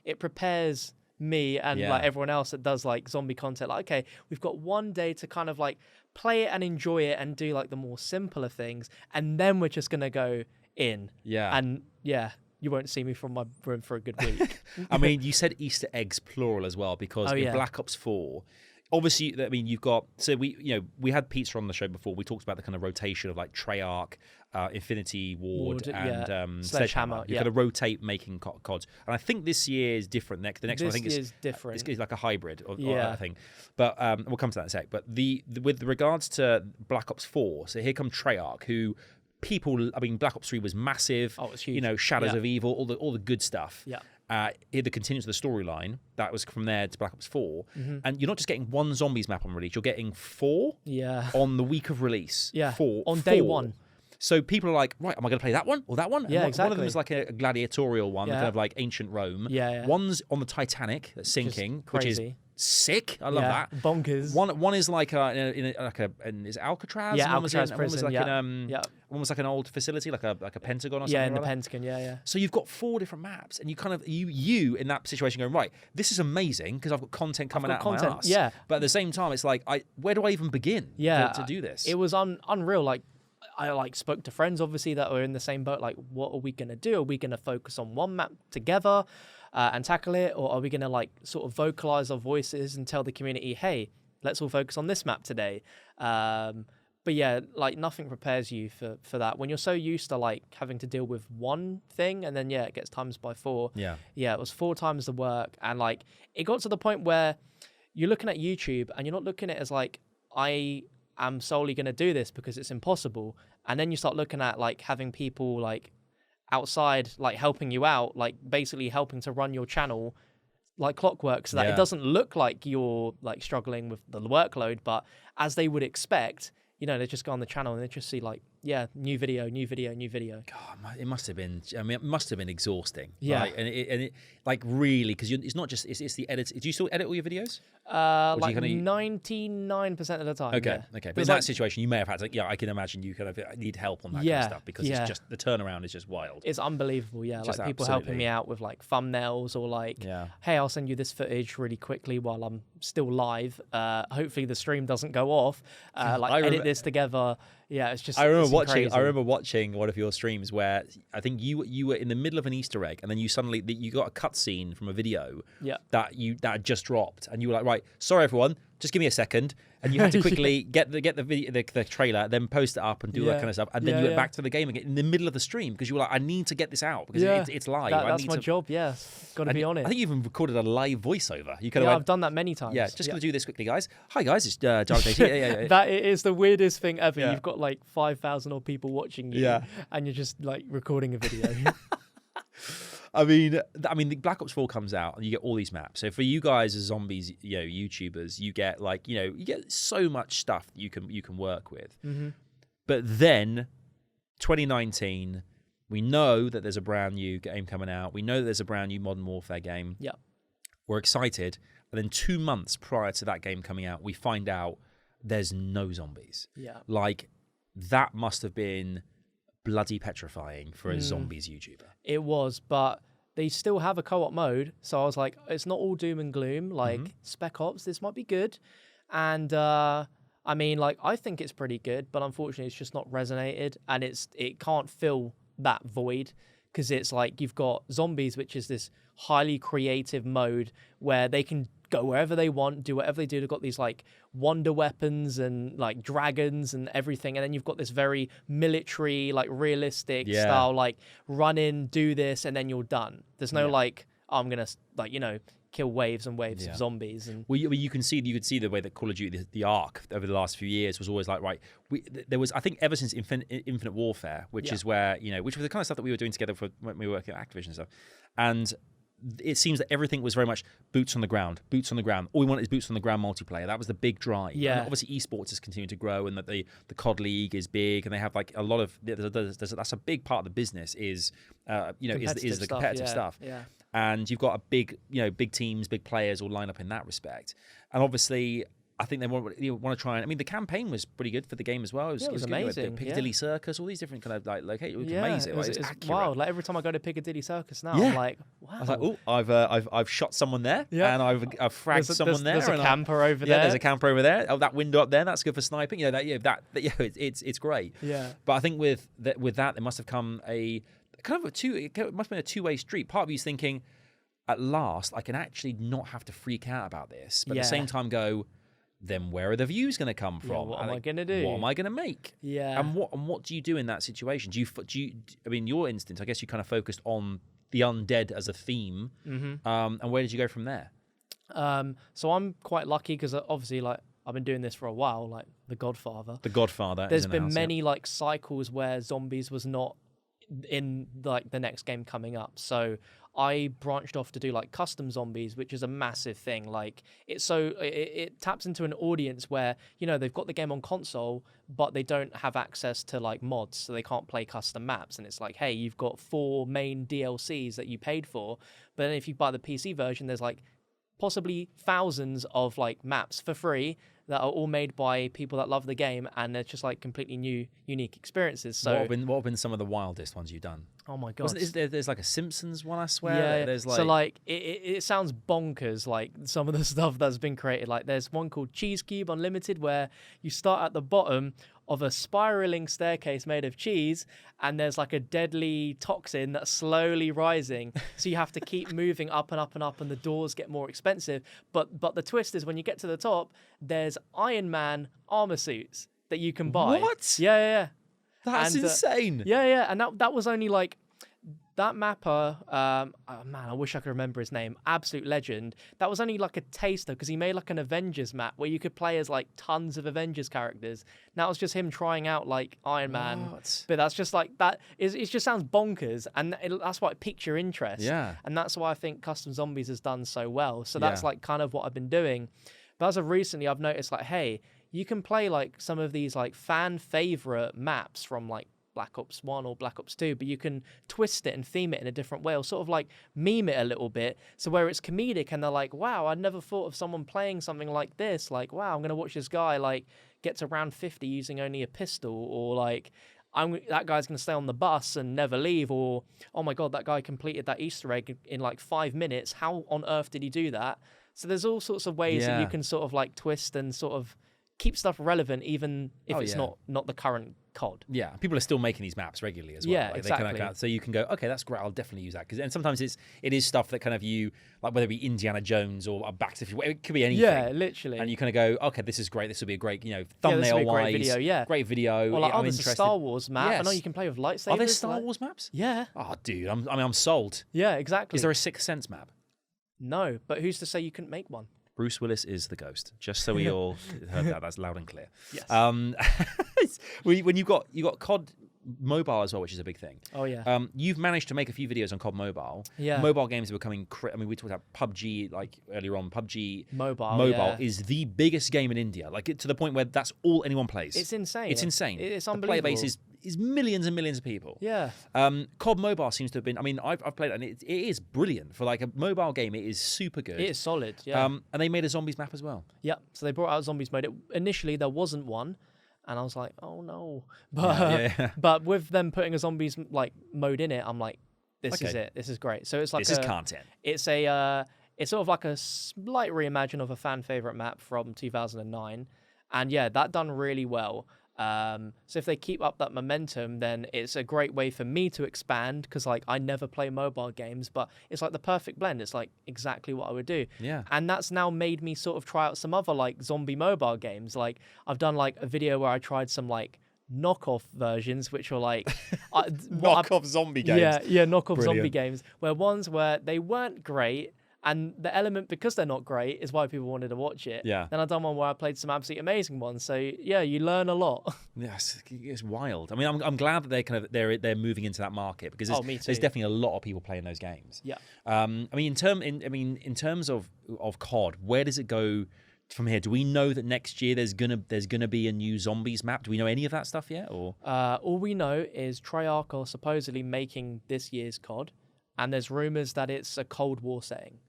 it prepares me and like everyone else that does like zombie content. Like, okay, we've got one day to kind of like play it and enjoy it and do like the more simpler things, and then we're just going to go in. Yeah. And you won't see me from my room for a good week. I mean, you said Easter eggs plural as well, because in Black Ops 4, obviously, I mean, you've got, so we had Pizza on the show before. We talked about the kind of rotation of like Treyarch, Infinity Ward and Sledgehammer. You kind of rotate making CODs. And I think this year is different. The next one I think is different. It's like a hybrid or thing. But we'll come to that in a sec. But with regards to Black Ops 4, so here come Treyarch, who Black Ops 3 was massive. Oh, it was huge. You know, Shadows of Evil, all the good stuff. Yeah. Here the continuance of the storyline that was from there to Black Ops 4, and you're not just getting one zombies map on release, you're getting 4 on the week of release. Yeah, four on day one. So people are like, right, am I going to play that one or that one? Yeah, exactly. One of them is like a gladiatorial one, kind of like ancient Rome. Yeah. One's on the Titanic that's sinking, which is sick. I love that. Bonkers. One is like is Alcatraz? Yeah, Alcatraz prison. One was like an old facility, like a Pentagon or something. Yeah, in the Pentagon. Yeah. So you've got 4 different maps, and you kind of you in that situation going, right, this is amazing because I've got content coming out of my ass. Yeah. But at the same time, it's like, where do I even begin? To do this? It was unreal. Like, I like spoke to friends obviously that were in the same boat. Like, what are we gonna do? Are we gonna focus on one map together and tackle it, or are we gonna like sort of vocalize our voices and tell the community, hey, let's all focus on this map today? But yeah, like nothing prepares you for that when you're so used to like having to deal with one thing, and then it gets times by 4. Yeah, it was 4 times the work, and like it got to the point where you're looking at YouTube and you're not looking at it as like, I'm solely going to do this because it's impossible. And then you start looking at like having people like outside, like helping you out, like basically helping to run your channel like clockwork, so that it doesn't look like you're like struggling with the workload, but as they would expect, you know, they just go on the channel and they just see like, new video. God, it must have been. I mean, it must have been exhausting. Yeah, right? and it like really, because it's not just it's the edit. Do you still edit all your videos? Like 99% of the time. Okay. But in that situation, you may have had to. Yeah, I can imagine you kind of need help on that kind of stuff, because it's just the turnaround is just wild. It's unbelievable. Yeah, like people helping me out with like thumbnails or like, hey, I'll send you this footage really quickly while I'm still live. Hopefully the stream doesn't go off. Edit this together. Yeah, it's just. I remember watching one of your streams where I think you were in the middle of an Easter egg, and then you got a cutscene from a video that had just dropped, and you were like, right, sorry everyone, just give me a second, and you had to quickly get the video, the trailer, then post it up and do all that kind of stuff, and then you went back to the game again in the middle of the stream because you were like, I need to get this out because it's live. That's my job. Yeah, got to be on it. I think you even recorded a live voiceover. You kind of I've done that many times. Yeah, just gonna do this quickly, guys. Hi guys, it's DalekJD. That is the weirdest thing ever. You've got like 5,000 odd people watching you, and you're just like recording a video. I mean, the Black Ops 4 comes out and you get all these maps. So for you guys as zombies, YouTubers, you get like, you get so much stuff that you can work with. But then 2019, we know that there's a brand new game coming out. We know that there's a brand new Modern Warfare game. Yeah. We're excited. And then 2 months prior to that game coming out, we find out there's no zombies. Yeah. Like, that must have been bloody petrifying for a zombies YouTuber. It was, but they still have a co-op mode. So I was like, it's not all doom and gloom. Like, Spec Ops, this might be good. And, I mean, like, I think it's pretty good, but unfortunately it's just not resonated. And it can't fill that void because it's like you've got zombies, which is this highly creative mode where they can go wherever they want, do whatever they do. They've got these like wonder weapons and like dragons and everything. And then you've got this very military, like realistic style, like run in, do this, and then you're done. There's no like, oh, I'm going to like, kill waves and waves of zombies. And well, you could see the way that Call of Duty, the arc over the last few years was always like, right, there was, I think ever since Infinite Warfare, which is where, which was the kind of stuff that we were doing together for when we were working at Activision and stuff. And it seems that everything was very much boots on the ground. All we want is boots on the ground multiplayer. That was the big drive. Yeah. And obviously, esports has continued to grow, and that the COD League is big, and they have like a lot of. That's a big part of the business. Is is the competitive stuff. Yeah. And you've got a big teams, big players all line up in that respect. And obviously, I think they want to try and. I mean, the campaign was pretty good for the game as well. It was amazing. Piccadilly Circus, all these different kind of like locations. It was amazing. It's wild. Like every time I go to Piccadilly Circus now, I'm like, wow. I was like, oh, I've shot someone there, and I've fragged someone there. There's a camper over there. Yeah, there's a camper over there. Oh, that window up there, that's good for sniping. It's great. Yeah. But I think with that, there must have come it must have been a two-way street. Part of you's thinking, at last, I can actually not have to freak out about this, but at the same time go, then where are the views going to come from? What am I going to do? What am I going to make? Yeah. And what do you do in that situation? Do you? I mean, your instinct, I guess you kind of focused on the undead as a theme. And where did you go from there? So I'm quite lucky because obviously, like, I've been doing this for a while, like The Godfather. The Godfather. There's been many like cycles where zombies was not in like the next game coming up. So I branched off to do like custom zombies, which is a massive thing. Like it taps into an audience where, they've got the game on console, but they don't have access to like mods, so they can't play custom maps. And it's like, hey, you've got 4 main DLCs that you paid for, but then if you buy the PC version, there's like possibly thousands of like maps for free that are all made by people that love the game, and they're just like completely new, unique experiences. So what have been some of the wildest ones you've done? Oh my god! There's like a Simpsons one, I swear. Yeah. There's like... So like it sounds bonkers, like some of the stuff that's been created. Like there's one called Cheese Cube Unlimited where you start at the bottom of a spiraling staircase made of cheese, and there's like a deadly toxin that's slowly rising. So you have to keep moving up and up and up, and the doors get more expensive. But the twist is when you get to the top, there's Iron Man armor suits that you can buy. What? Yeah. That's insane. Yeah. And that was only like that mapper. Oh man, I wish I could remember his name. Absolute legend. That was only like a taster because he made like an Avengers map where you could play as like tons of Avengers characters. Now it's just him trying out like Iron Man. But that's just like that. It just sounds bonkers, and that's why it piqued your interest. Yeah. And that's why I think Custom Zombies has done so well. So that's like kind of what I've been doing. But as of recently, I've noticed like, hey, you can play like some of these like fan favorite maps from like Black Ops 1 or Black Ops 2, but you can twist it and theme it in a different way, or sort of like meme it a little bit. So where it's comedic and they're like, wow, I never thought of someone playing something like this. Like, wow, I'm going to watch this guy like get to round 50 using only a pistol, or like, that guy's going to stay on the bus and never leave, or, oh my God, that guy completed that Easter egg in like 5 minutes. How on earth did he do that? So there's all sorts of ways that you can sort of like twist and sort of keep stuff relevant even if it's yeah. not the current COD. Yeah, people are still making these maps regularly as well. Yeah, like, exactly. They kind of, so you can go, okay, that's great. I'll definitely use that and sometimes it is stuff that kind of you like, whether it be Indiana Jones or Back to the Future, it could be anything. Yeah, literally. And you kind of go, okay, this is great. This will be a great, this thumbnail will be a wise, great video. Yeah, great video. Or like, I'm there's a interested. Star Wars map. Yes. I know you can play with lightsabers. Are there Star Wars maps? Yeah. Oh, dude, I'm sold. Yeah, exactly. Is there a Sixth Sense map? No, but who's to say you couldn't make one? Bruce Willis is the ghost. Just so we all heard that. That's loud and clear. Yes. When you got COD Mobile as well, which is a big thing. Oh yeah. You've managed to make a few videos on COD Mobile. Yeah. Mobile games are becoming. We talked about PUBG like earlier on. PUBG Mobile is the biggest game in India. Like to the point where that's all anyone plays. It's insane. It's insane. It's the unbelievable. player base is millions and millions of people. Yeah. COD Mobile seems to have been. I mean, I've played it and it is brilliant for like a mobile game. It is super good. It is solid. Yeah. And they made a zombies map as well. Yeah. So they brought out zombies mode. Initially there wasn't one. And I was like, oh no. But but with them putting a zombies like mode in it, I'm like, this is it. This is great. So it's like this is content. It's it's sort of like a slight reimagine of a fan favorite map from 2009, and yeah, that done really well. So if they keep up that momentum, then it's a great way for me to expand because like I never play mobile games, but it's like the perfect blend. It's like exactly what I would do. Yeah. And that's now made me sort of try out some other like zombie mobile games. Like I've done like a video where I tried some like knockoff versions, which were like knockoff zombie games. Yeah, knockoff Brilliant. zombie games. Where they weren't great. And the element, because they're not great, is why people wanted to watch it. Yeah. Then I've done one where I played some absolutely amazing ones. So yeah, you learn a lot. Yes, it's wild. I mean, I'm glad that they're moving into that market because there's definitely a lot of people playing those games. Yeah. I mean, in terms of COD, where does it go from here? Do we know that next year there's gonna be a new zombies map? Do we know any of that stuff yet? Or all we know is Treyarch are supposedly making this year's COD, and there's rumors that it's a Cold War setting.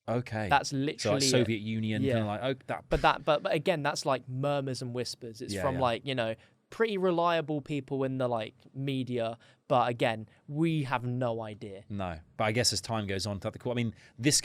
okay, That's literally so like Soviet Union, kind of like that. But again, that's like murmurs and whispers. It's from like pretty reliable people in the like media. But again, we have no idea. No, but I guess as time goes on, I mean,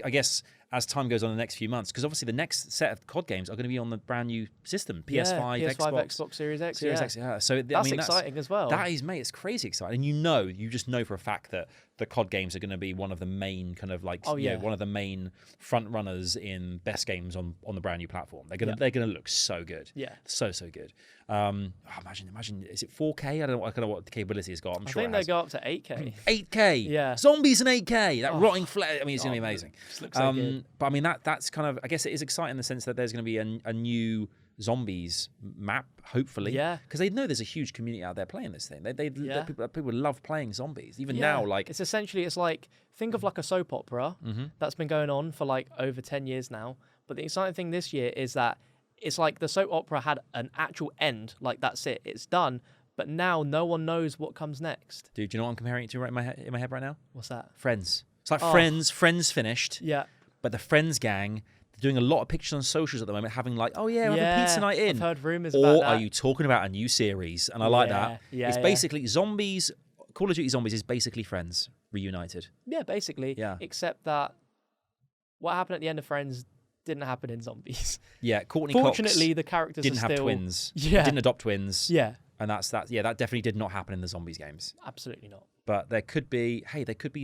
I guess as time goes on the next few months, because obviously the next set of COD games are going to be on the brand new system, PS5, Xbox Series X. Yeah. So that's exciting as well. That is, mate, it's crazy exciting. And you just know for a fact that the COD games are going to be one of the main kind of like, one of the main front runners in best games on the brand new platform. They're gonna look so good. Yeah, so good. Imagine, is it 4K? I don't know what the capability has got. I'm sure I think they go up to 8K. 8K. Yeah. Zombies in 8K. That rotting flesh. I mean, it's gonna be amazing. Just looks so good. But I mean, that's kind of, I guess it is exciting in the sense that there's going to be a new zombies map, hopefully. Yeah. Because they know there's a huge community out there playing this thing. People love playing zombies. Even now, like it's like, think of like a soap opera that's been going on for like over 10 years now. But the exciting thing this year is that it's like the soap opera had an actual end. Like that's it. It's done. But now no one knows what comes next. Dude, do you know what I'm comparing it to in my head right now? What's that? Friends. It's like Friends. Friends finished. Yeah. But the Friends gang, they're doing a lot of pictures on socials at the moment, having like, we're having pizza night in. I've heard rumours about that. Or are you talking about a new series? And I like that. Yeah, it's basically zombies. Call of Duty Zombies is basically Friends reunited. Yeah, basically. Yeah. Except that what happened at the end of Friends didn't happen in Zombies. Yeah, Courtney Fortunately, Cox the characters didn't have still... twins. Yeah. Didn't adopt twins. Yeah. And that definitely did not happen in the Zombies games. Absolutely not. But there could be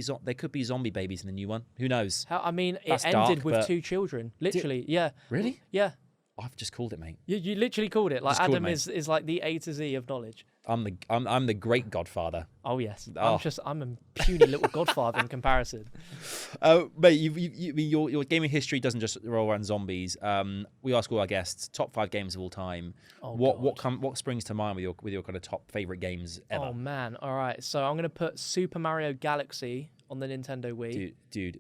zombie babies in the new one. Who knows? I mean, That's it ended dark, with but 2 children. Literally, yeah. Really? Yeah. I've just called it, mate. You literally called it. Like Just called it, Adam mate. is like the A to Z of knowledge. I'm the great godfather. Oh yes. Oh. I'm a puny little godfather in comparison. Mate, your gaming history doesn't just roll around zombies. We ask all our guests top 5 games of all time. Oh, what springs to mind with your kind of top favorite games ever? Oh man. All right. So I'm gonna put Super Mario Galaxy on the Nintendo Wii. Dude,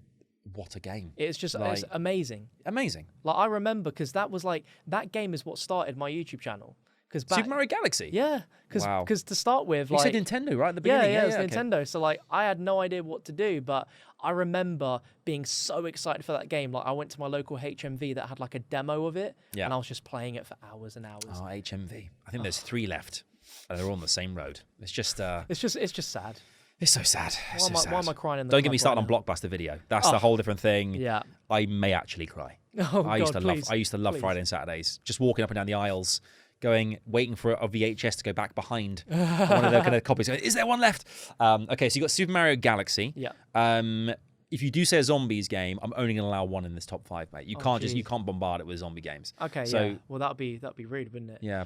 what a game! It's just it's amazing. Amazing. Like I remember because that game is what started my YouTube channel. Super Mario Galaxy. Yeah, because to start with, you said Nintendo right at the beginning. Yeah, it was Nintendo. So like, I had no idea what to do, but I remember being so excited for that game. Like, I went to my local HMV that had like a demo of it, and I was just playing it for hours and hours. Oh, HMV. I think there's 3 left, and they're all on the same road. It's just it's just sad. It's so sad. It's so Why am I sad. crying in the Don't get me club started right on Blockbuster Video. That's a whole different thing. Yeah. I may actually cry. Oh, I used to please. love Please. Friday and Saturdays. Just walking up and down the aisles, waiting for a VHS to go back behind one of the kind of copies. Is there one left? Okay, so you got Super Mario Galaxy. Yeah. If you do say a zombies game, I'm only going to allow one in this top 5, mate. You can't geez. you can't bombard it with zombie games. Okay. So, yeah. Well, that'd be rude, wouldn't it? Yeah.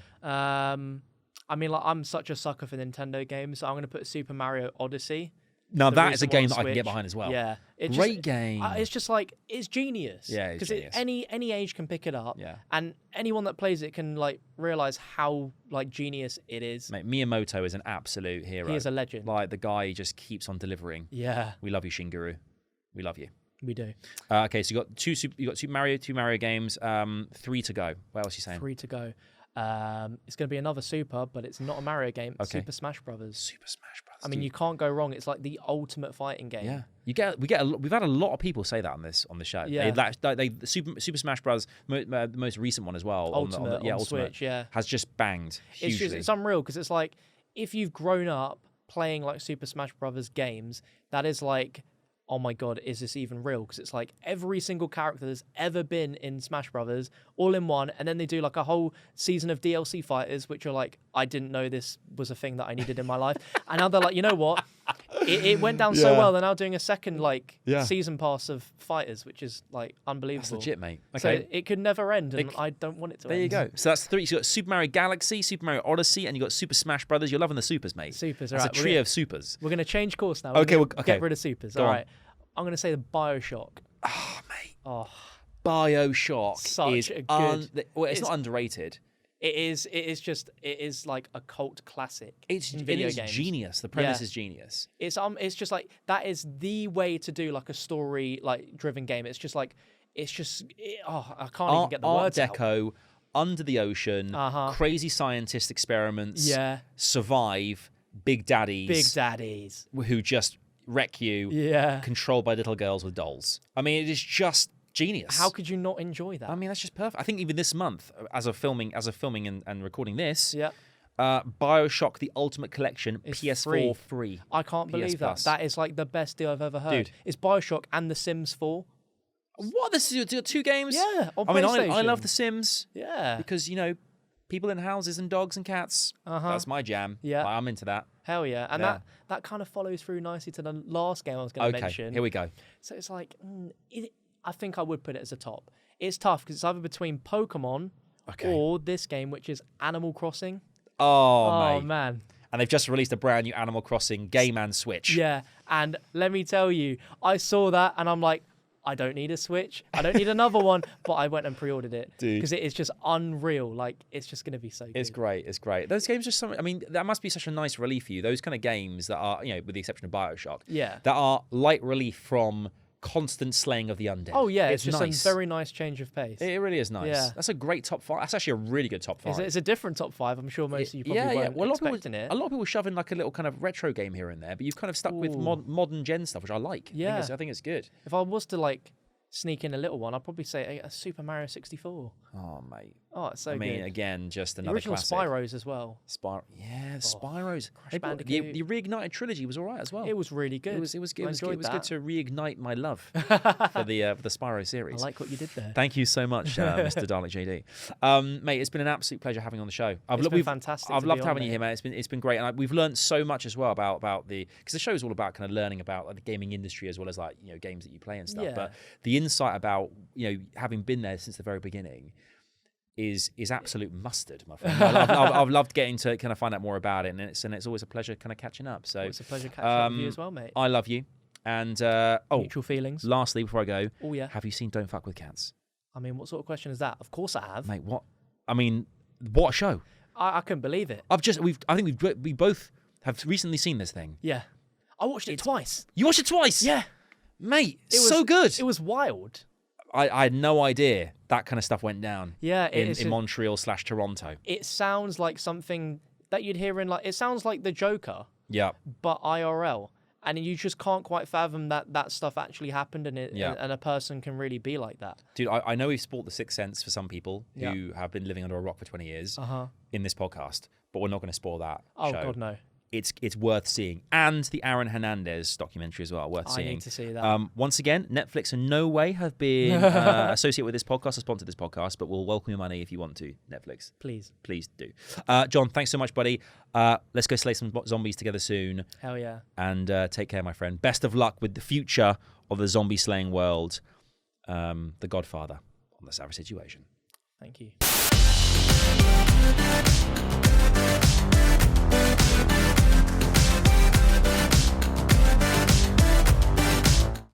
I mean, like, I'm such a sucker for Nintendo games, so I'm going to put Super Mario Odyssey. Now The that is a recent game one that on I can get Switch. behind as well. Yeah. Great game. It's just like, it's genius. Yeah, it's genius. Any age can pick it up. Yeah. And anyone that plays it can, like, realize how, like, genius it is. Mate, Miyamoto is an absolute hero. He is a legend. Like, the guy just keeps on delivering. Yeah. We love you, Shigeru. We love you. We do. Okay, so you got two Mario games, 3 to go. What else are you saying? 3 to go. It's going to be another Super, but it's not a Mario game. It's Okay. Super Smash Brothers. Super Smash Bros. I mean, you can't go wrong. It's like the ultimate fighting game. Yeah, we've had a lot of people say that on the show. Yeah. Super Smash Bros. The most recent one as well. Ultimate on Ultimate Switch, yeah. has just banged hugely. It's unreal because it's like if you've grown up playing like Super Smash Brothers games, that is like, oh my god, is this even real? Because it's like every single character that's ever been in Smash Brothers all in one, and then they do like a whole season of DLC fighters, which are like, I didn't know this was a thing that I needed in my life. And now they're like, you know what? It went down so well. They're now doing a second season pass of fighters, which is like unbelievable. That's legit, mate. Okay. So it could never end, and I don't want it to end. There you go. So that's 3. So you got Super Mario Galaxy, Super Mario Odyssey, and you got Super Smash Brothers. You're loving the supers, mate. Supers, That's all right. a trio of supers. We're going to change course now. Okay, Get rid of supers. Go All on. right. I'm going to say the BioShock. Oh, mate. Oh, BioShock Such is a good- it's not underrated. it is like a cult classic. It in video is games. genius. The premise Yeah. is genius. It's just like that is the way to do like a story like driven game. It's just like I can't even get the Art words out. Deco, under the ocean, crazy scientist experiments. Yeah. Survive. Big daddies who just wreck you. Yeah. Controlled by little girls with dolls. I mean, it is just genius. How could you not enjoy that? I mean, that's just perfect. I think even this month, as of filming and recording this, Yeah. BioShock: The Ultimate Collection, It's PS4 free. I can't believe that. Plus. That is like the best deal I've ever heard. Dude. It's BioShock and The Sims 4. What? This is 2 games? Yeah, on I mean, I PlayStation. love The Sims Yeah. because people in houses and dogs and cats. That's my jam. Yeah. I'm into that. Hell yeah. And Yeah. that kind of follows through nicely to the last game I was going to Okay, mention. here we go. So it's like, I think I would put it as a top. It's tough because it's either between Pokemon or this game, which is Animal Crossing. Oh, mate. Man. And they've just released a brand new Animal Crossing game and Switch. Yeah. And let me tell you, I saw that and I'm like, I don't need a Switch. I don't need another one. But I went and pre-ordered it. Dude. Because it is just unreal. Like, it's just going to be so good. It's great. It's great. Those games are something. I mean, that must be such a nice relief for you. Those kind of games that are, with the exception of BioShock, Yeah. that are light relief from constant slaying of the undead. Oh, yeah. It's just nice. a very nice change of pace. It really is nice. Yeah. That's a great top 5. That's actually a really good top 5. It's a different top 5. I'm sure most of you probably weren't Well, expecting it. a lot of people shove in like a little kind of retro game here and there, but you've kind of stuck with modern gen stuff, which I like. Yeah. I think it's good. If I was to like sneak in a little one, I'd probably say a Super Mario 64. Oh, mate. Oh, it's so I mean, good. again, just The another original classic. Spyros as well. Spyros. Crash Bandicoot. The Reignited trilogy was all right as well. It was really good. It was good to reignite my love for the Spyro series. I like what you did there. Thank you so much, Mr. DalekJD. Mate, it's been an absolute pleasure having you on the show. It's been fantastic. I've to loved be on, having you here, mate. It's been great, and we've learned so much as well about because the show is all about kind of learning about like, the gaming industry as well as like games that you play and stuff. Yeah. But the insight about having been there since the very beginning is absolute mustard, my friend. I've loved getting to kind of find out more about it, and it's always a pleasure kind of catching up. So it's a pleasure catching up with you as well, mate. I love you, and Mutual feelings. Lastly, before I go, have you seen Don't Fuck with Cats? I mean, what sort of question is that? Of course I have, mate. What? I mean, what a show! I couldn't believe it. I think we both have recently seen this thing. Yeah, I watched it twice. You watched it twice? Yeah, mate. It was so good. It was wild. I had no idea that kind of stuff went down. Yeah, in Montreal/Toronto. It sounds like something that you'd hear in it sounds like the Joker. Yeah. But IRL, and you just can't quite fathom that stuff actually happened, and and a person can really be like that. Dude, I know we've spoiled The Sixth Sense for some people who have been living under a rock for 20 years in this podcast, but we're not going to spoil that. Oh show. God, no. it's worth seeing. And the Aaron Hernandez documentary as well, worth seeing. I need to see that. Once again, Netflix in no way have been associated with this podcast or sponsored this podcast, but we'll welcome your money if you want to, Netflix. Please do. John, thanks so much, buddy. Let's go slay some zombies together soon. Hell yeah. And take care, my friend. Best of luck with the future of the zombie slaying world. The Godfather on The Savage Situation. Thank you.